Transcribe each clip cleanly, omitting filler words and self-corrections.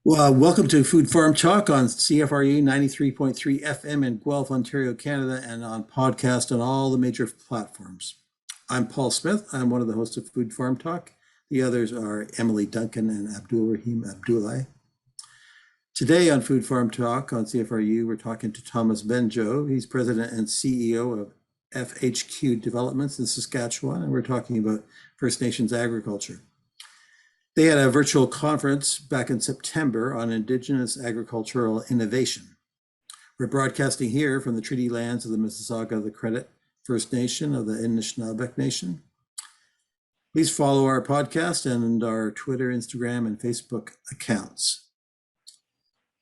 Well, welcome to Food Farm Talk on CFRU 93.3 FM in Guelph, Ontario, Canada, and on podcast on all the major platforms. I'm Paul Smith. I'm one of the hosts of Food Farm Talk. The others are Emily Duncan and Abdul Rahim Abdullah. Today on Food Farm Talk on CFRU, we're talking to Thomas Benjoe. He's president and CEO of FHQ Developments in Saskatchewan, and we're talking about First Nations agriculture. They had a virtual conference back in September on Indigenous Agricultural Innovation. We're broadcasting here from the treaty lands of the Mississauga the Credit First Nation of the Anishinaabe Nation. Please follow our podcast and our Twitter, Instagram, and Facebook accounts.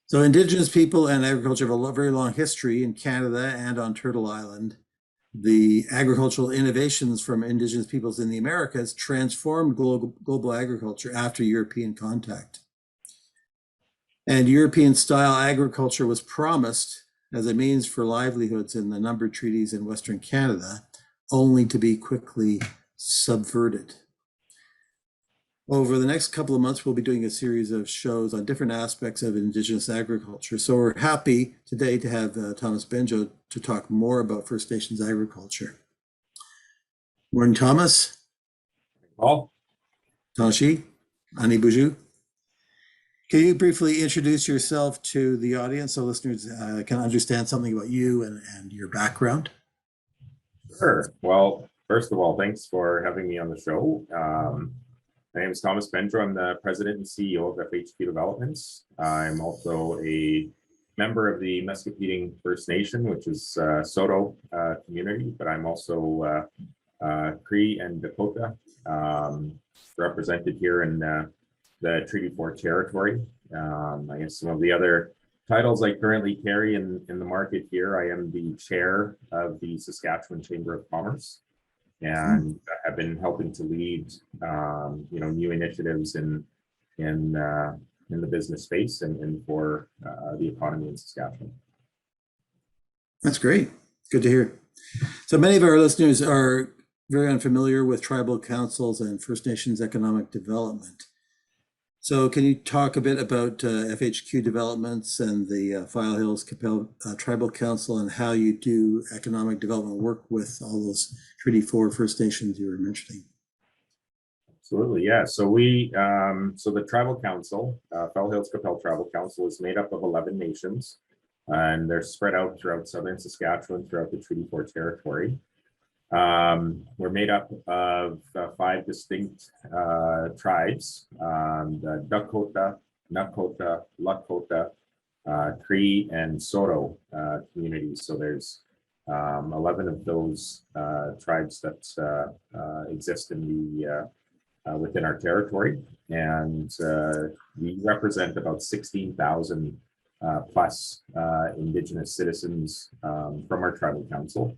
So Indigenous people and agriculture have a very long history in Canada and on Turtle Island. The agricultural innovations from Indigenous peoples in the Americas transformed global agriculture after European contact. And European-style agriculture was promised as a means for livelihoods in the numbered treaties in Western Canada, only to be quickly subverted. Over the next couple of months, we'll be doing a series of shows on different aspects of Indigenous agriculture. So we're happy today to have Thomas Benjoe to talk more about First Nations agriculture. Morning, Thomas. Paul. Tanshi, Ani Buju. Can you briefly introduce yourself to the audience so listeners can understand something about you and your background? Sure. Well, first of all, thanks for having me on the show. My name is Thomas Benjoe. I'm the president and CEO of FHQ Developments. I'm also a member of the Mesquite First Nation, which is Soto community, but I'm also Cree and Dakota, represented here in the Treaty 4 territory. I guess some of the other titles I currently carry in the market here, I am the chair of the Saskatchewan Chamber of Commerce, and have been helping to lead, new initiatives in the business space and for the economy in Saskatchewan. That's great. Good to hear. So many of our listeners are very unfamiliar with tribal councils and First Nations economic development. So can you talk a bit about FHQ Developments and the File Hills Qu'Appelle Tribal Council and how you do economic development work with all those Treaty 4 First Nations you were mentioning? Absolutely, yeah. So so the Tribal Council, File Hills Qu'Appelle Tribal Council, is made up of 11 nations, and they're spread out throughout southern Saskatchewan, throughout the Treaty 4 territory. We're made up of 5 distinct tribes: the Dakota, Nakota, Lakota, Cree, and Soto communities. So there's 11 of those tribes that exist in the within our territory, and we represent about 16,000 plus Indigenous citizens from our tribal council.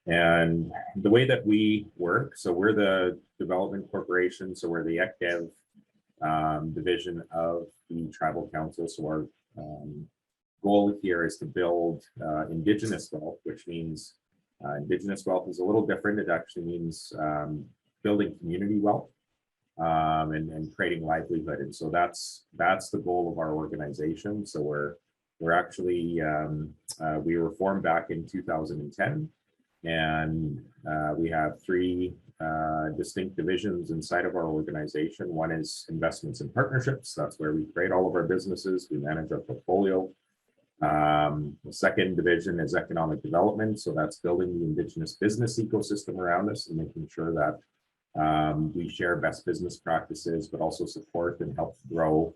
And the way that we work, so we're the development corporation, so we're the ECDev division of the tribal council. So our goal here is to build Indigenous wealth, which means Indigenous wealth is a little different. It actually means building community wealth and creating livelihood. And so that's the goal of our organization. So we're actually we were formed back in 2010. And we have 3 distinct divisions inside of our organization. One is investments and partnerships. That's where we create all of our businesses. We manage our portfolio. The second division is economic development. So that's building the Indigenous business ecosystem around us and making sure that we share best business practices, but also support and help grow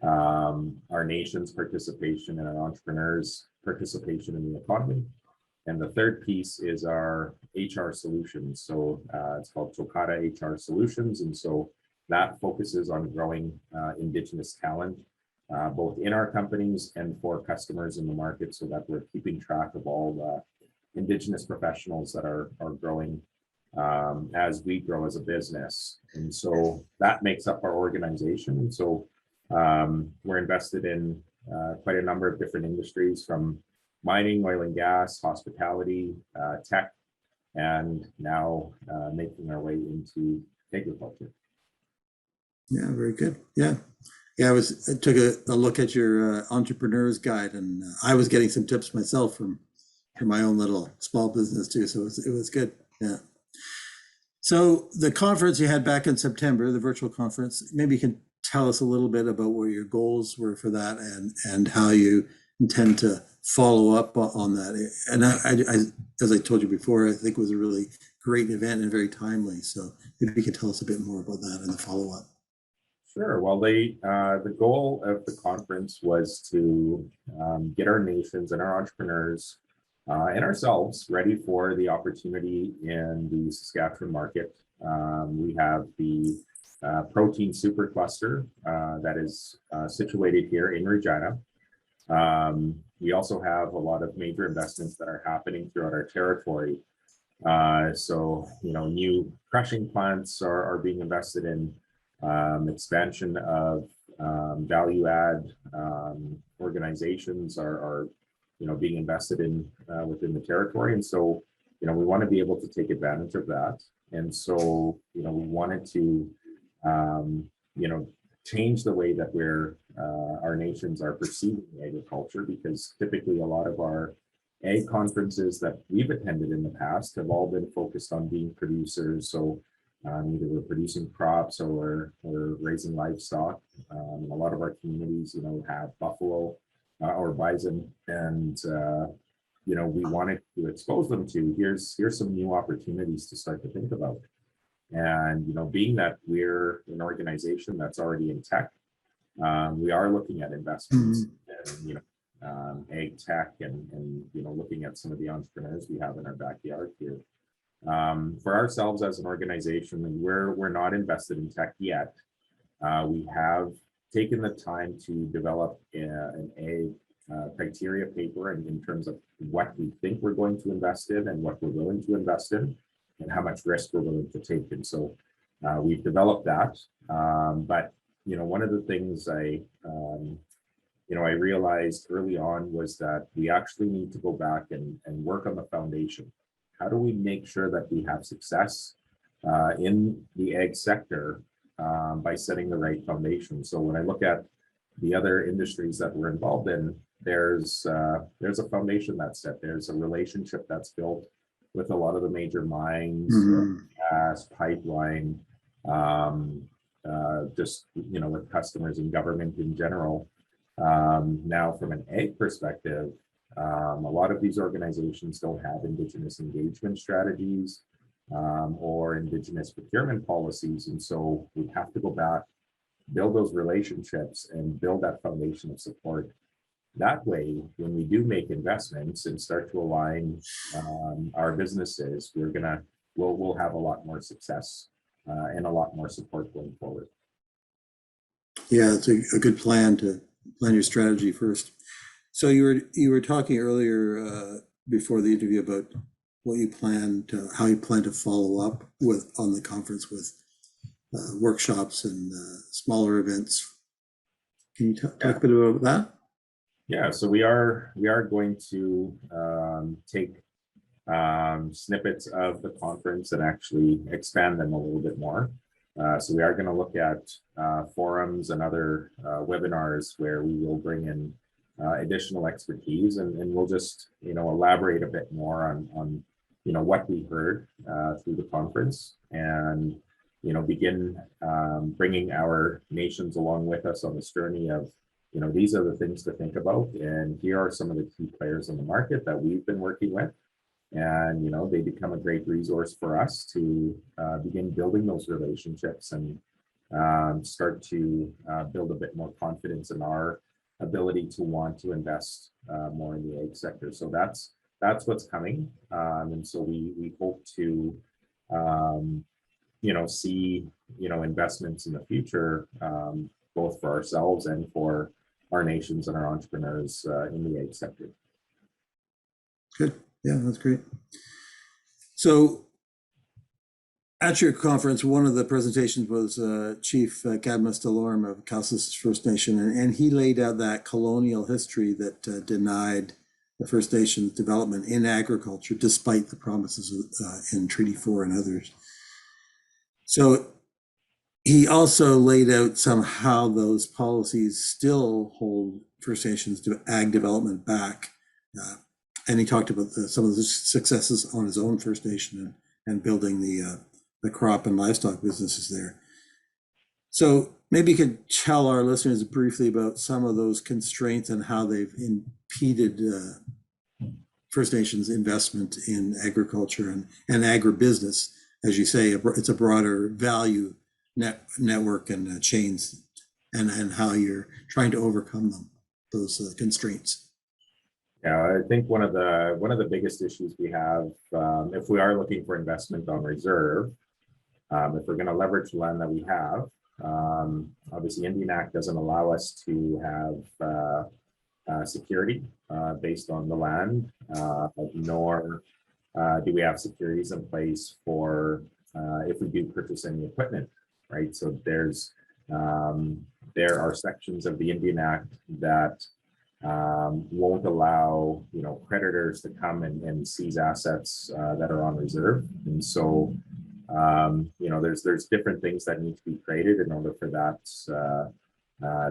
our nation's participation and our entrepreneurs' participation in the economy. And the third piece is our HR solutions. So it's called Tokata HR Solutions. And so that focuses on growing Indigenous talent, both in our companies and for customers in the market, so that we're keeping track of all the Indigenous professionals that are growing as we grow as a business. And so that makes up our organization. And so we're invested in quite a number of different industries, from mining, oil and gas, hospitality, tech, and now making our way into agriculture. Yeah, very good. Yeah. Yeah, I took a look at your entrepreneur's guide, and I was getting some tips myself from my own little small business too. So it was good. Yeah. So the conference you had back in September, the virtual conference, maybe you can tell us a little bit about what your goals were for that and how you intend to follow up on that. And as I told you before, I think it was a really great event and very timely. So maybe you can tell us a bit more about that and the follow up. Sure. Well, the goal of the conference was to get our nations and our entrepreneurs and ourselves ready for the opportunity in the Saskatchewan market. We have the protein supercluster that is situated here in Regina. We also have a lot of major investments that are happening throughout our territory. So, new crushing plants are being invested in. Expansion of value add organizations are being invested in within the territory, and so we want to be able to take advantage of that. And so we wanted to change the way that our nations are perceiving agriculture, because typically a lot of our ag conferences that we've attended in the past have all been focused on being producers. So either we're producing crops or we're raising livestock. A lot of our communities, have buffalo or bison, and we wanted to expose them to here's some new opportunities to start to think about. And being that we're an organization that's already in tech, we are looking at investments and ag tech and looking at some of the entrepreneurs we have in our backyard here. For ourselves as an organization, we're not invested in tech yet. We have taken the time to develop an ag criteria paper in terms of what we think we're going to invest in and what we're willing to invest in and how much risk we're willing to take. And so we've developed that. But one of the things I realized early on was that we actually need to go back and work on the foundation. How do we make sure that we have success in the ag sector by setting the right foundation? So when I look at the other industries that we're involved in, there's a foundation that's set. There's a relationship that's built with a lot of the major mines, gas, pipeline, just with customers and government in general. Now, from an ag perspective, a lot of these organizations don't have Indigenous engagement strategies or Indigenous procurement policies. And so we have to go back, build those relationships and build that foundation of support. That way, when we do make investments and start to align our businesses, we'll have a lot more success and a lot more support going forward. Yeah, it's a good plan to plan your strategy first. So you were talking earlier before the interview about how you plan to follow up on the conference with workshops and smaller events. Can you talk a bit about that? Yeah, so we are going to take snippets of the conference and actually expand them a little bit more. So we are going to look at forums and other webinars where we will bring in additional expertise, and we'll just elaborate a bit more on what we heard through the conference, and begin bringing our nations along with us on this journey of these are the things to think about, and here are some of the key players in the market that we've been working with, and they become a great resource for us to begin building those relationships and start to build a bit more confidence in our ability to want to invest more in the ag sector. So that's what's coming, and so we hope to see investments in the future, both for ourselves and for our nations and our entrepreneurs in the ag sector. Good. Yeah, that's great. So at your conference, one of the presentations was Chief Cadmus Delorme of Cowslis First Nation, and he laid out that colonial history that denied the First Nations development in agriculture, despite the promises in Treaty 4 and others. So he also laid out somehow those policies still hold First Nations to ag development back. And he talked about some of the successes on his own First Nation and building the crop and livestock businesses there. So maybe you could tell our listeners briefly about some of those constraints and how they've impeded First Nations investment in agriculture and agribusiness. As you say, it's a broader value network and chains, and how you're trying to overcome them, those constraints. Yeah, I think one of the biggest issues we have, if we are looking for investment on reserve, if we're going to leverage the land that we have, obviously Indian Act doesn't allow us to have security based on the land, nor do we have securities in place for if we do purchase any equipment, right? So there are sections of the Indian Act that won't allow, creditors to come and seize assets that are on reserve. And so, there's different things that need to be created in order for that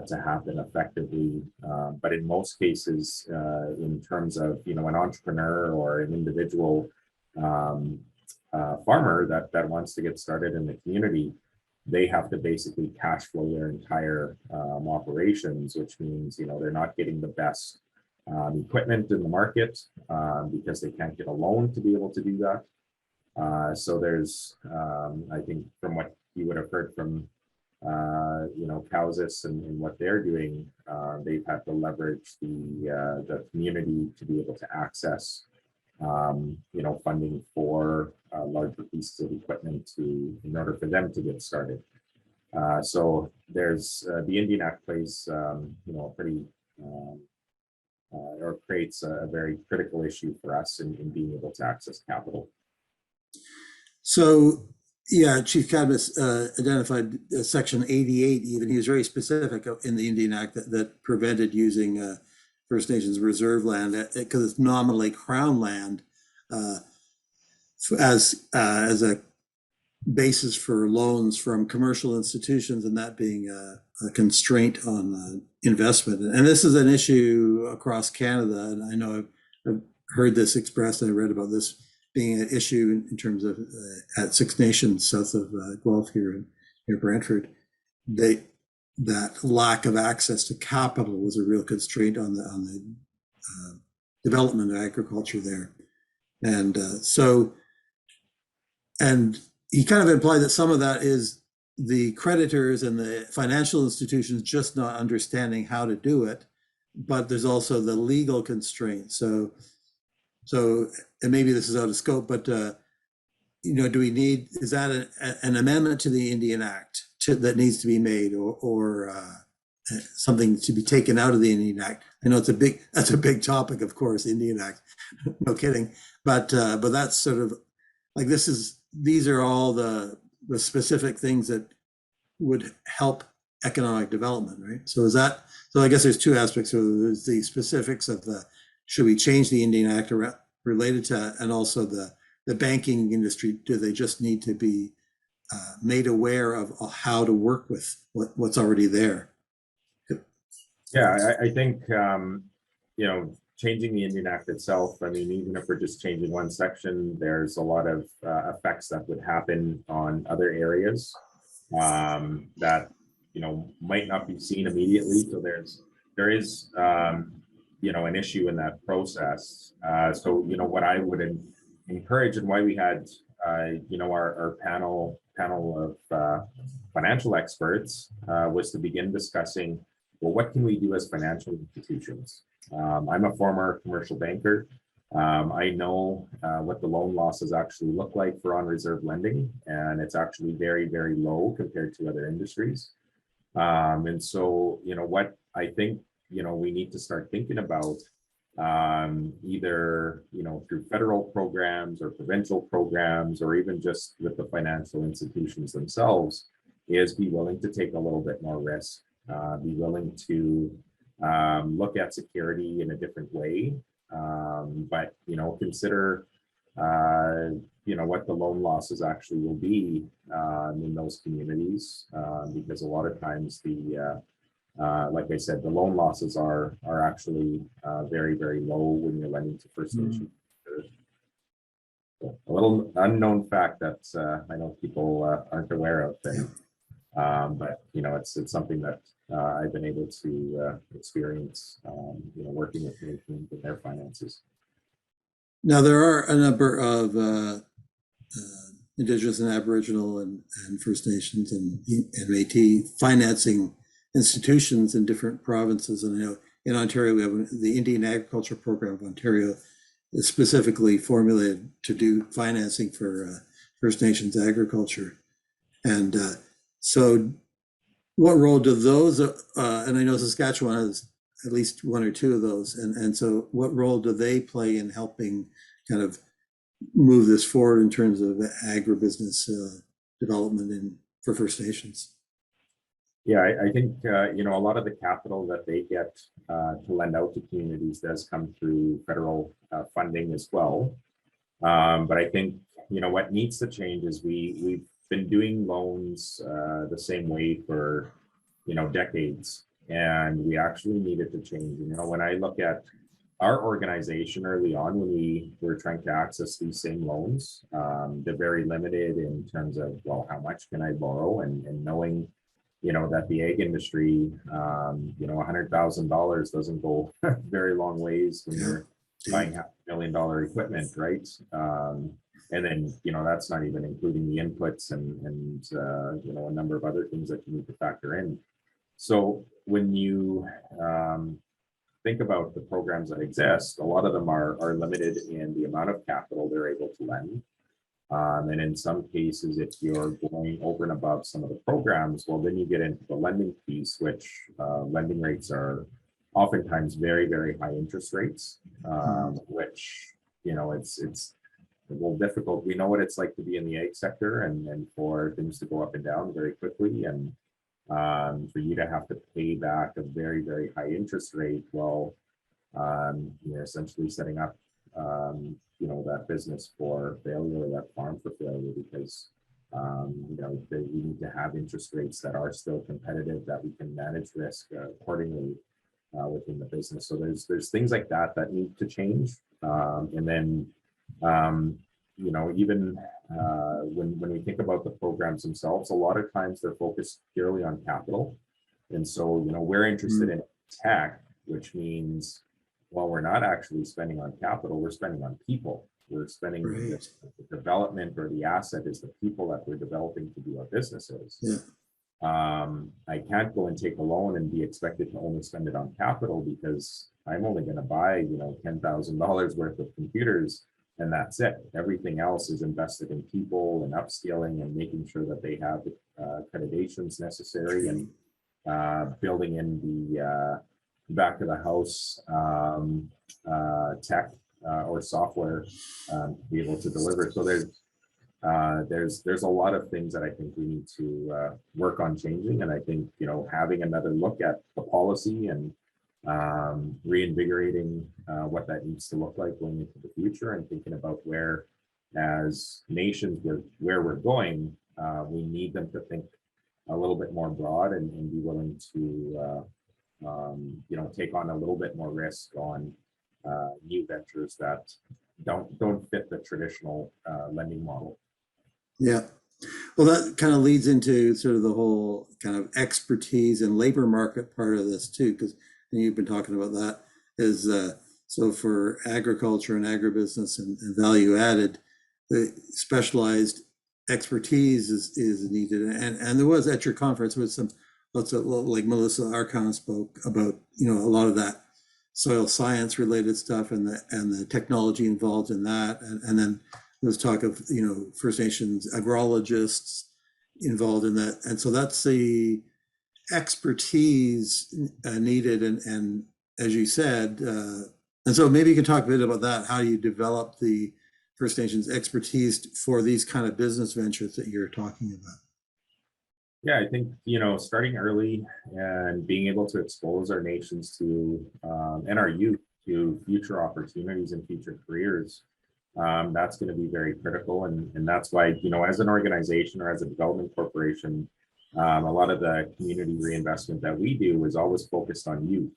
to happen effectively. But in most cases, in terms of, an entrepreneur or an individual farmer that wants to get started in the community, they have to basically cash flow their entire operations, which means, they're not getting the best equipment in the market because they can't get a loan to be able to do that. So there's, I think from what you would have heard from, Cowsis and what they're doing, they've had to leverage the community to be able to access, funding for larger pieces of equipment in order for them to get started. So there's the Indian Act plays, pretty or creates a very critical issue for us in being able to access capital. So, yeah, Chief Cabinet identified Section 88, even. He was very specific in the Indian Act that prevented using First Nations reserve land because it's nominally Crown land as a basis for loans from commercial institutions, and that being a constraint on investment. And this is an issue across Canada, and I know I've heard this expressed. I read about this being an issue in terms of at Six Nations south of Guelph here near Brantford. That lack of access to capital was a real constraint on the development of agriculture there, and and he kind of implied that some of that is the creditors and the financial institutions just not understanding how to do it, but there's also the legal constraints. So, and maybe this is out of scope, but do we need, is that an amendment to the Indian Act that needs to be made, or something to be taken out of the Indian Act? I know that's a big topic, of course, Indian Act, no kidding, but that's sort of like, these are all the specific things that would help economic development, right? So I guess there's two aspects. So there's the specifics of should we change the Indian Act related to, and also the banking industry, do they just need to be made aware of how to work with what's already there? Yeah, I think, changing the Indian Act itself, I mean, even if we're just changing one section, there's a lot of effects that would happen on other areas that, might not be seen immediately. So there is, an issue in that process. So, what I would encourage, and why we had, our panel of financial experts was to begin discussing, well, what can we do as financial institutions? I'm a former commercial banker. I know what the loan losses actually look like for on-reserve lending, and it's actually very, very low compared to other industries. And so, what I think, we need to start thinking about, either, through federal programs or provincial programs, or even just with the financial institutions themselves, is be willing to take a little bit more risk, be willing to look at security in a different way, but consider what the loan losses actually will be in those communities, because a lot of times like I said, the loan losses are actually very, very low when you're lending to First Nation. So a little unknown fact that I know people aren't aware of, but it's something that I've been able to experience, working with Nations and their finances. Now, there are a number of Indigenous and Aboriginal and First Nations and Métis financing institutions in different provinces. And I know in Ontario, we have the Indian Agriculture Program of Ontario is specifically formulated to do financing for First Nations agriculture. And so what role do those, and I know Saskatchewan has at least one or two of those, and so what role do they play in helping kind of move this forward in terms of agribusiness development for First Nations? Yeah, I think, a lot of the capital that they get to lend out to communities does come through federal funding as well. But I think, what needs to change is we've been doing loans the same way for, decades, and we actually needed to change. When I look at our organization early on, when we were trying to access these same loans, they're very limited in terms of, well, how much can I borrow, and knowing that the egg industry, $100,000 doesn't go very long ways when you're buying $500,000 equipment, right? And then, that's not even including the inputs and a number of other things that you need to factor in. So when you think about the programs that exist, a lot of them are limited in the amount of capital they're able to lend. And in some cases, if you're going over and above some of the programs, well, then you get into the lending piece, which lending rates are oftentimes very, very high interest rates, which, it's a little difficult. We know what it's like to be in the egg sector and for things to go up and down very quickly, and for you to have to pay back a very, very high interest rate, well, you're essentially setting up that business for failure, or that farm for failure, because we need to have interest rates that are still competitive, that we can manage risk accordingly within the business. So there's things like that need to change, and then even when we think about the programs themselves, a lot of times they're focused purely on capital, and so we're interested in tech, which means, well, we're not actually spending on capital, we're spending on people. We're spending the development, or the asset is the people that we're developing to do our businesses. I can't go and take a loan and be expected to only spend it on capital, because I'm only going to buy, $10,000 worth of computers, and that's it. Everything else is invested in people and upskilling and making sure that they have the accreditations necessary, and building in the back of the house tech or software to be able to deliver. So there's a lot of things that I think we need to work on changing, and I think having another look at the policy and reinvigorating what that needs to look like going into the future, and thinking about where, as nations, where we're going, we need them to think a little bit more broad, and be willing to take on a little bit more risk on new ventures that don't fit the traditional lending model. Yeah. Well, that kind of leads into sort of the whole kind of expertise and labor market part of this too, because you've been talking about that, is so for agriculture and agribusiness and value added, the specialized expertise is needed. And there was at your conference with lots of, like Melissa Archon spoke about, a lot of that soil science related stuff and the technology involved in that. And then there was talk of, First Nations agrologists involved in that. And so that's the expertise needed. And as you said, and so maybe you can talk a bit about that, how you develop the First Nations expertise for these kind of business ventures that you're talking about. Yeah, I think, starting early and being able to expose our nations to, and our youth to future opportunities and future careers that's going to be very critical. And that's why, as an organization or as a development corporation, a lot of the community reinvestment that we do is always focused on youth.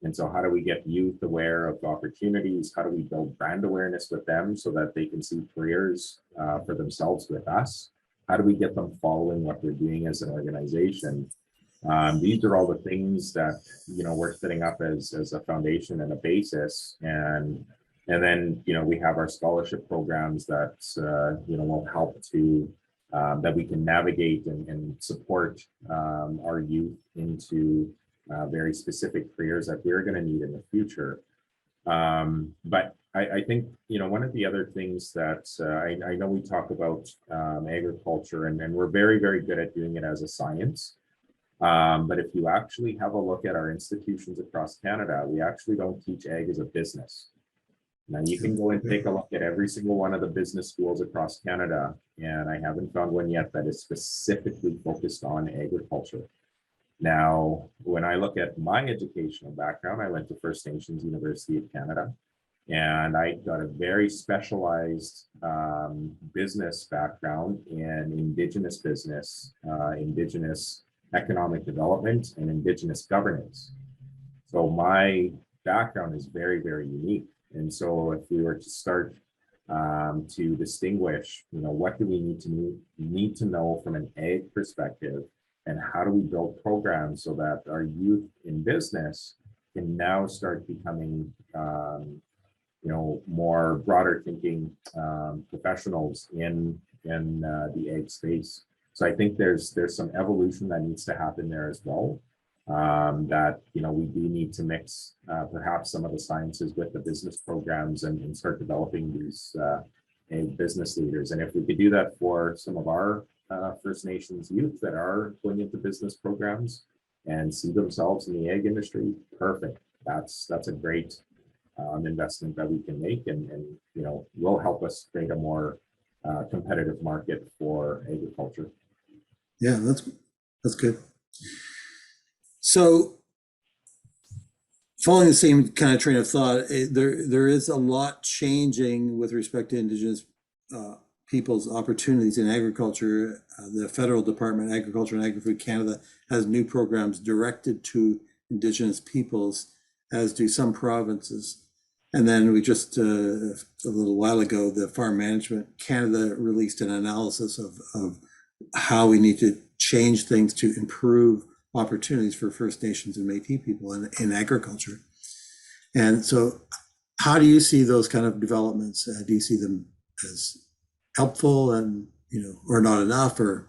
And so how do we get youth aware of opportunities? How do we build brand awareness with them so that they can see careers for themselves with us? How do we get them following what we're doing as an organization? These are all the things that, we're setting up as a foundation and a basis. And then, we have our scholarship programs that, will help to, that we can navigate and support our youth into very specific careers that we're going to need in the future. But I think, one of the other things that I know we talk about agriculture, and we're very, very good at doing it as a science. But if you actually have a look at our institutions across Canada, we actually don't teach ag as a business. Now you can go and take a look at every single one of the business schools across Canada, and I haven't found one yet that is specifically focused on agriculture. Now, when I look at my educational background, I went to First Nations University of Canada, and I got a very specialized business background in Indigenous business, Indigenous economic development, and Indigenous governance. So my background is very, very unique. And so if we were to start to distinguish, what do we need to know from an ag perspective, and how do we build programs so that our youth in business can now start becoming, more broader thinking professionals in the ag space. So I think there's some evolution that needs to happen there as well. That we do need to mix perhaps some of the sciences with the business programs and start developing these ag business leaders. And if we could do that for some of our First Nations youth that are going into business programs and see themselves in the ag industry, perfect. That's a great investment that we can make, and will help us create a more competitive market for agriculture. Yeah, that's good. So, following the same kind of train of thought, there is a lot changing with respect to Indigenous people's opportunities in agriculture. The federal Department of Agriculture and Agri-Food Canada has new programs directed to Indigenous peoples, as do some provinces. And then we just, a little while ago, the Farm Management Canada released an analysis of how we need to change things to improve opportunities for First Nations and Métis people in agriculture. And so how do you see those kind of developments? Do you see them as helpful and, or not enough, or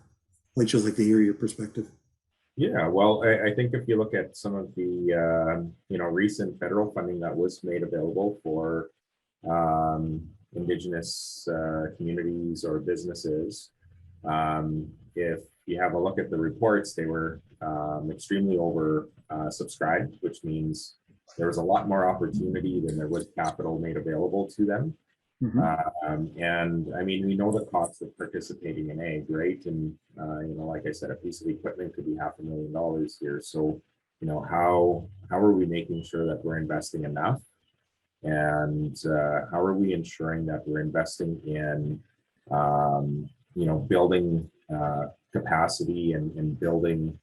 I'd just like to hear your perspective? Yeah, well, I think if you look at some of the, recent federal funding that was made available for Indigenous communities or businesses, if you have a look at the reports, they were extremely over subscribed, which means there was a lot more opportunity than there was capital made available to them. Mm-hmm. And I mean, we know the cost of participating in ag, right? And, like I said, a piece of equipment could be $500,000 here. So, how are we making sure that we're investing enough? And how are we ensuring that we're investing in, building capacity and building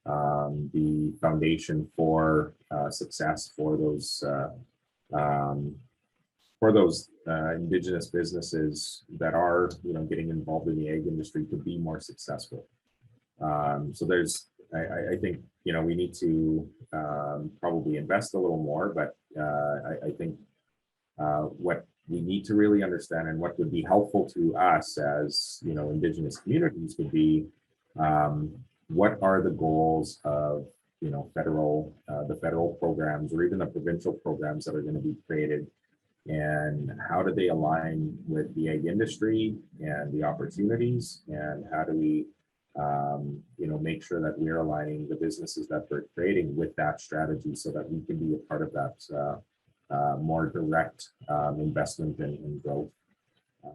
the foundation for success for those Indigenous businesses that are, getting involved in the ag industry to be more successful. So I think, we need to probably invest a little more, but I think what we need to really understand and what would be helpful to us as, Indigenous communities would be, what are the goals of, the federal programs or even the provincial programs that are going to be created, and how do they align with the ag industry and the opportunities, and how do we make sure that we're aligning the businesses that we're creating with that strategy so that we can be a part of that more direct investment and growth.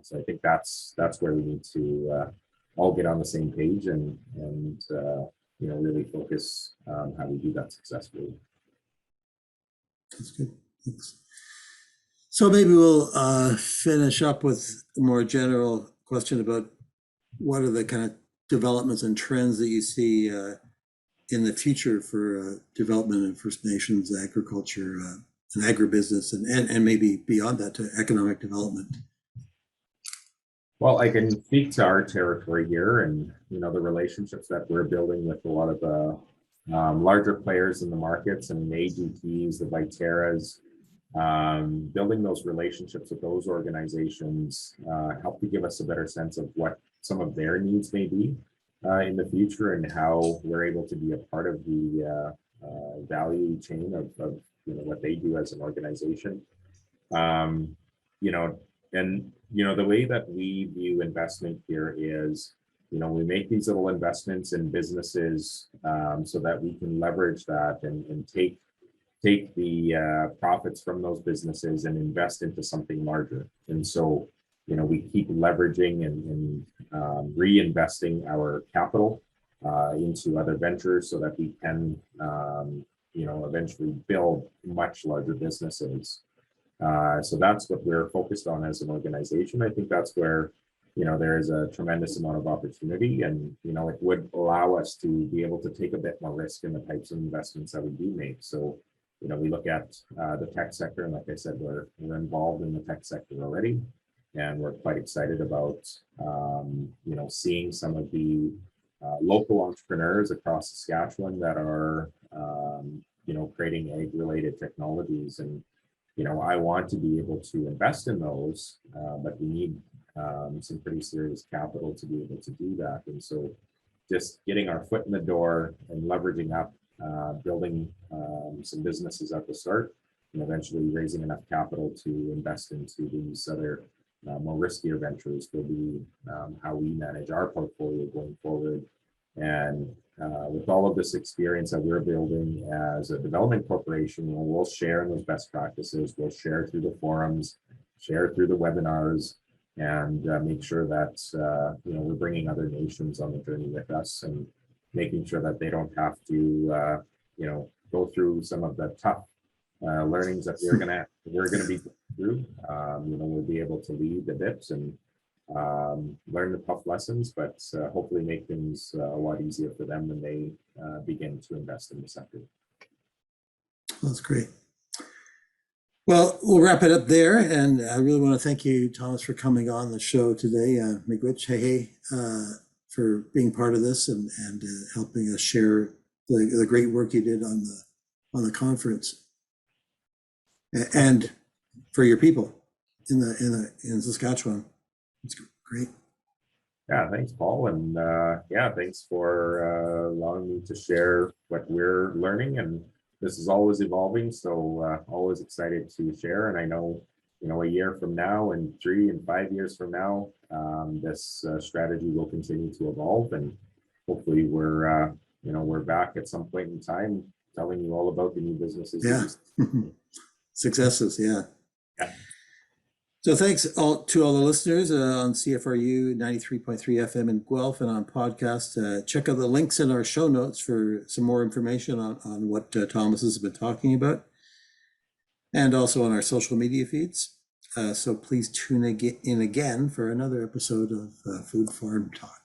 So I think that's where we need to all get on the same page and really focus how we do that successfully. That's good. Thanks. So maybe we'll finish up with a more general question about what are the kind of developments and trends that you see in the future for development in First Nations agriculture and agribusiness and maybe beyond that to economic development. Well, I can speak to our territory here and, the relationships that we're building with a lot of the larger players in the markets and the AGTs, the Viteras, building those relationships with those organizations help to give us a better sense of what some of their needs may be in the future and how we're able to be a part of the value chain of what they do as an organization. The way that we view investment here is, we make these little investments in businesses so that we can leverage that and take the profits from those businesses and invest into something larger. And so, we keep leveraging and reinvesting our capital into other ventures so that we can, eventually build much larger businesses. So that's what we're focused on as an organization. I think that's where, there is a tremendous amount of opportunity and, it would allow us to be able to take a bit more risk in the types of investments that we do make. So, we look at the tech sector, and like I said, we're involved in the tech sector already, and we're quite excited about, seeing some of the local entrepreneurs across Saskatchewan that are, creating egg-related technologies. And, I want to be able to invest in those, but we need some pretty serious capital to be able to do that. And so just getting our foot in the door and leveraging up, building some businesses at the start, and eventually raising enough capital to invest into these other more riskier ventures will be how we manage our portfolio going forward. And with all of this experience that we're building as a development corporation, we'll share in those best practices, we'll share through the forums, share through the webinars, and make sure that we're bringing other nations on the journey with us and making sure that they don't have to go through some of the tough learnings that we're gonna be through. We'll be able to lead the dips and learn the tough lessons, but hopefully make things a lot easier for them when they begin to invest in the sector. That's great. Well, we'll wrap it up there, and I really want to thank you, Thomas, for coming on the show today. Miigwech, hey, for being part of this and helping us share the great work you did on the conference, and for your people in Saskatchewan. It's great. Yeah, thanks, Paul, and thanks for allowing me to share what we're learning. And this is always evolving, so always excited to share. And I know, a year from now, and 3 and 5 years from now, this strategy will continue to evolve, and hopefully we're back at some point in time telling you all about the new businesses. Yeah, successes. Yeah. Yeah. So thanks to all the listeners on CFRU 93.3 FM in Guelph and on podcast. Check out the links in our show notes for some more information on what Thomas has been talking about, and also on our social media feeds. So please tune in again for another episode of Food Farm Talk.